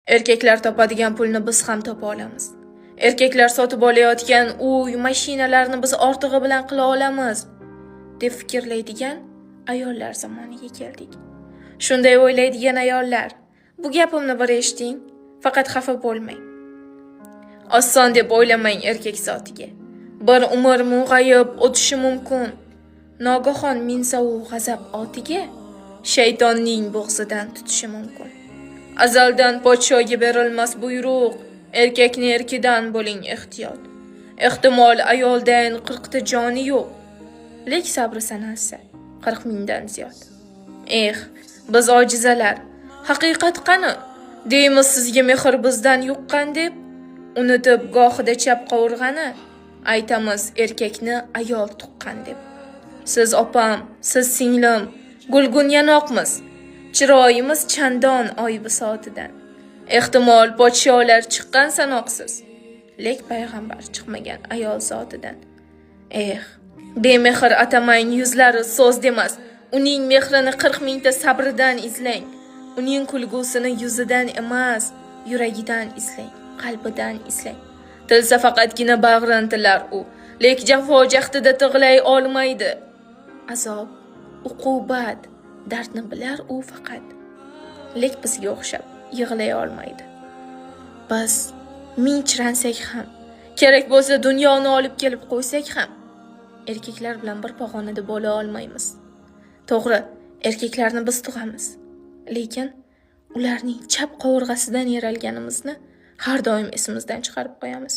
Erkaklar topadigan pulni biz ham topa olamiz. Erkaklar sotib olayotgan uy, mashinalarni biz ortig'i bilan qila olamiz, deb fikrlaydigan ayollar zamoniga keldik. Shunday o'ylaydigan ayollar, bu gapimni bir eshiting, faqat xafa bo'lmang. Oson deb o'ylamang erkak zotiga. Bir umr mung'ayib o'tishi mumkin. Nogahon minsa u g'azab otiga, shaytonning bo'g'zidan tutishi mumkin. Azaldan podshoga berilmas buyruq, erkakni erkidan bo'ling ehtiyot. Ehtimol ayoldan 40 ta joni yo'q, lek sabri sanalsa 40 mingdan ziyod. Biz ojizalar, haqiqat qani? Deymiz sizga mehr bizdan yuqqan deb, unutib gohida chap qovurg'ani, aytamiz erkakni ayol tuqqan deb. Siz opam, siz singlim, gulgun yanoqmiz. Chiroyimiz chandon oy bisotidan. Ehtimol podsholar chiqqan sanoqsiz, lek payg'ambar chiqmagan ayol zotidan. Bemehr atamang yuzlari so'z demas. Uning mehrini 40 mingta sabridan izlang. Uning kulgusini yuzidan emas, yuragidan izlang, qalbidan izlang. Tilsa faqatgina bag'rin tilar u, lek jafo jahdida tig'lay olmaydi. Azob, uqubat, dardni bilar u faqat, lek bizga o'xshab yig'lay olmaydi. Biz ming chiransak ham, kerak bo'lsa dunyoni olib kelib qo'ysak ham, erkaklar bilan bir pog'onada bo'la olmaymiz. To'g'ri, erkaklarni biz tug'amiz, lekin ularning chap qovurg'asidan yaralganimizni har doim esimizdan chiqarib qo'yamiz.